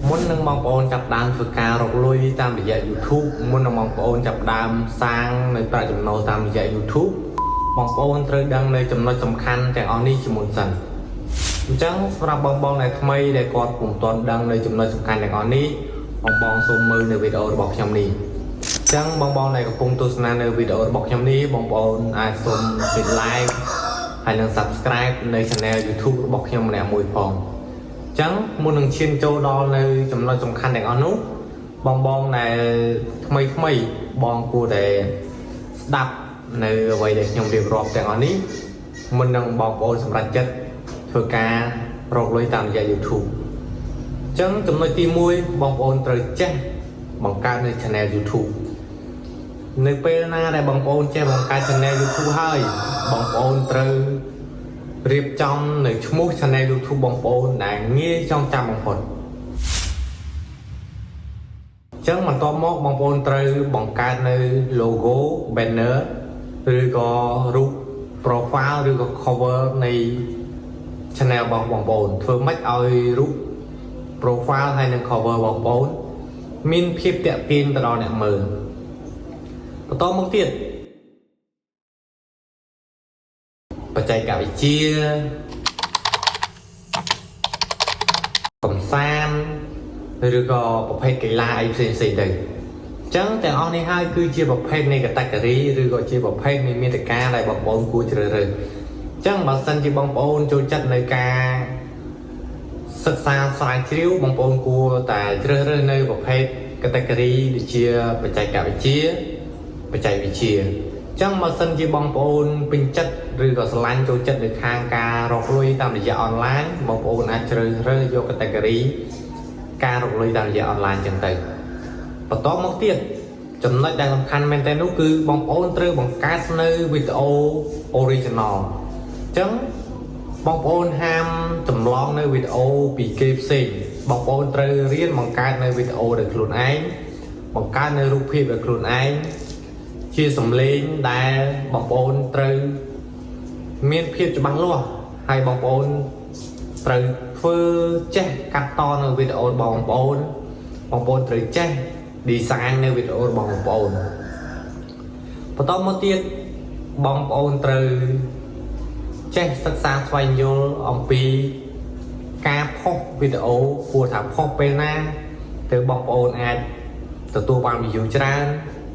មុននឹងបងប្អូនចាប់ដើមធ្វើការរកលុយតាមរយៈ YouTube មុននឹងបងប្អូនចាប់ដើមសាងនៅប្រាក់ចំណូលតាមរយៈ YouTube បងប្អូនត្រូវដឹងនៅចំណុចសំខាន់ទាំងអស់នេះជាមុនសិនអញ្ចឹងសម្រាប់បងប្អូនដែលថ្មីដែលគាត់ពុំទាន់ដឹងនៅចំណុចសំខាន់ទាំងអស់នេះបងប្អូនសូមមើលនៅវីដេអូរបស់ខ្ញុំនេះអញ្ចឹងបងប្អូនដែលកំពុងទស្សនានៅវីដេអូរបស់ខ្ញុំនេះបងប្អូនអាចសូមចុច like ហើយនិង subscribe នៅ channel YouTube របស់ខ្ញុំម្នាក់មួយផងចឹងមុននឹងឈានចូលដល់នៅចំណុចសំខាន់ទាំងអស់នោះបងដែលថ្មីបងគួរតែស្ដាប់នៅអ្វីដែលខ្ញុំរៀបរាប់ទាំងអស់នេះមុននឹងបងប្អូនសម្រេចចិត្តធ្វើការរកលុយតាមរយៈ YouTube ចឹងចំណុចទី1បងប្អូនត្រូវចេះបង្កើតនៅ channel YouTube នៅពេលណាដែលបងប្អូនចេះបង្កើត channel YouTube ហើយបងប្អូនត្រូវរៀបចំនៅឈ្មោះ channel YouTube បងប្អូនដែលងាយចងចាំបំផុតអញ្ចឹងបន្ទាប់មកបងប្អូនត្រូវបង្កើតនៅ logo banner ឬក៏រូប profile ឬក៏ cover នៃ channel របស់បងប្អូនធ្វើម៉េចឲ្យរូប profile ហើយនិង cover បងប្អូនមានភាពទាក់ទាញទៅដល់អ្នកមើលបន្តមកទៀតបច្ចេកវិទ្យាកំសាន្តឬក៏ប្រភេទកីឡាអីផ្សេងៗទៅអញ្ចឹងទាំងអស់នេះហើយគឺជាប្រភេទនៃ category ឬក៏ជាប្រភេទនៃមាតិកាដែលបងប្អូនគួរជ្រើសរើសអញ្ចឹងបើសិនជាបងប្អូនចូលចិត្តនៅការសិក្សាស្រាវជ្រាវបងប្អូនគួរតែជ្រើសរើសនៅប្រភេទ category ដូចជាបច្ចេកវិទ្យាអញ្ចឹងបើសិនជាបងប្អូនពេញចិត្តឬក៏ស្រឡាញ់ចូលចិត្តនៅខាងការរកលុយតាមរយៈអនឡាញបងប្អូនអាចជ្រើសរើសយក category ការរកលុយតាមរយៈអនឡាញអញ្ចឹងទៅបន្តមកទៀតចំណុចដែលសំខាន់មែនទែននោះគឺបងប្អូនត្រូវបង្កើតនៅវីដេអូ original អញ្ចឹងបងប្អូនហាមចម្លងនៅវីដេអូពីគេផ្សេងបងប្អូនត្រូវរៀនបង្កើតនៅវីដេអូដោយខ្លួនឯងបង្កើតនៅរូបភាពដោយខ្លួនឯងជាសំឡេងដែលបងប្អូនត្រូវមានភាពច្បាស់លាស់ហើយបងប្អូនត្រូវធ្វើចេះកាត់តនៅវីដេអូរបស់បងប្អូនត្រូវចេះ design នៅវីដេអូរបស់បងប្អូនបន្តមកទៀតបងប្អូនត្រូវចេះសិក្សាស្វែងយល់អំពីការផុសវីដេអូគួរថាផុសពេលណាទៅបងប្អូនអាចទទួលបាន view ច្រើន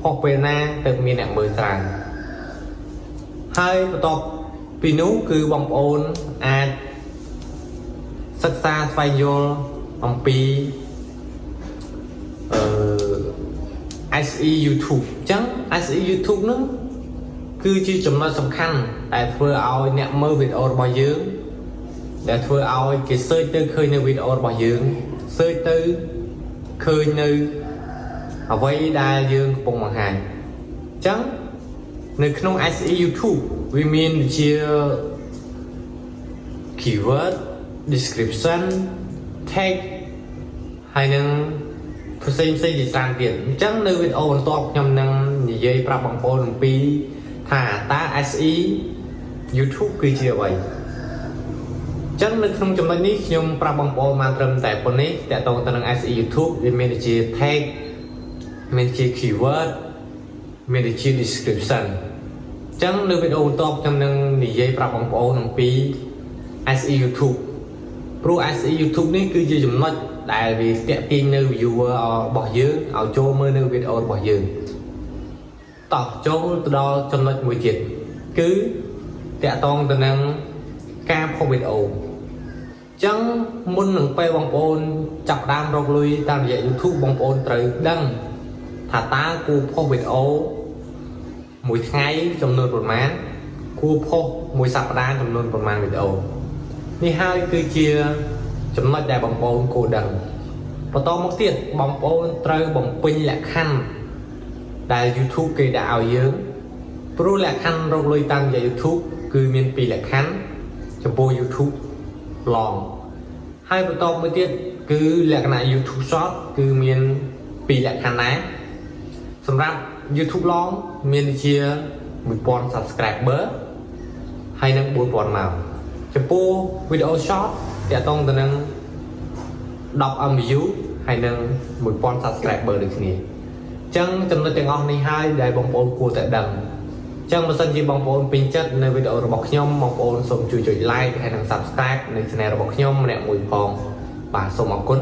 ផុសពេលណាទៅមានអ្នកមើលច្រើនហើយបន្ទាប់ពីនោះគឺបងប្អូនអាចសិក្សាស្វែងយល់អំពី SE YouTube អញ្ចឹង SE YouTube នោះគឺជាចំណុចសំខាន់ដែលធ្វើឲ្យអ្នកមើលវីដេអូរបស់យើងដែលធ្វើឲ្យគេ search ទៅឃើញនៅវីដេអូរបស់យើង search ទៅឃើញនៅអ្វីដែលយើងកំពុងបង្ហាញអញ្ចឹងនៅក្នុង SE YouTube វាមានជា keyword description tag ហើយនឹងផ្សេងជាច្រើនទៀតអញ្ចឹងនៅវីដេអូបន្ទាប់ខ្ញុំនឹងនិយាយប្រាប់បងប្អូនអំពីថាតើ SE YouTube គឺជាអ្វីអញ្ចឹងនៅក្នុងចំណុចនេះខ្ញុំប្រាប់បងប្អូនបានត្រឹមតែប៉ុណ្ណេះតើតើទៅនឹង SE YouTube វាមានជា tag មានជា keyword មានជា description អញ្ចឹងនៅវីដេអូបន្ទាប់ខ្ញុំនឹងនិយាយប្រាប់បងប្អូនអំពី SE YouTube ព្រោះ SE YouTube នេះគឺជាចំណុចដែលវាទាក់ទាញនៅ viewer របស់យើងឲ្យចូលមើលនៅវីដេអូរបស់យើងតោះចូលទៅដល់ចំណុចមួយទៀតគឺតាក់ទងទៅនឹងការផុសវីដេអូអញ្ចឹងមុននឹងពេលបងប្អូនចាប់ដើមរកលុយតាមរយៈ YouTube បងប្អូនត្រូវដឹងថាតើគួរផុសវីដេអូមួយថ្ងៃចំនួនប៉ុន្មានគួរផុសមួយសប្តាហ៍ចំនួនប៉ុន្មានវីដេអូនេះហើយគឺជាចំណុចដែលបងប្អូនគួរដឹងបន្តមកទៀតបងប្អូនត្រូវបំពេញលក្ខខណ្ឌដែល YouTube គេដាក់ឲ្យយើងព្រោះលក្ខខណ្ឌរកលុយតាមរយៈ YouTube គឺមាន2លក្ខខណ្ឌចំពោះ YouTube Long ហើយបន្តមួយទៀតគឺលក្ខណៈ YouTube Short គឺមាន2លក្ខខណ្ឌដែរសម្រាប់ YouTube Long មានជា1000 subscriber ហើយនឹង4000ម៉ោងចំពោះ video short ទាក់ទងទៅនឹង 10 view ហើយនឹង 1000 subscriber ដូចគ្នាចឹងចំណុចទាំងអស់នេះហើយដែលបងប្អូនគួរតែដឹងចឹងបើសិនជាបងប្អូនពេញចិត្តនៅវីដេអូរបស់ខ្ញុំបងប្អូនសូមជួយចុច like ហើយនិង subscribe នៅ channel របស់ខ្ញុំម្នាក់មួយផងបាទសូមអរគុណ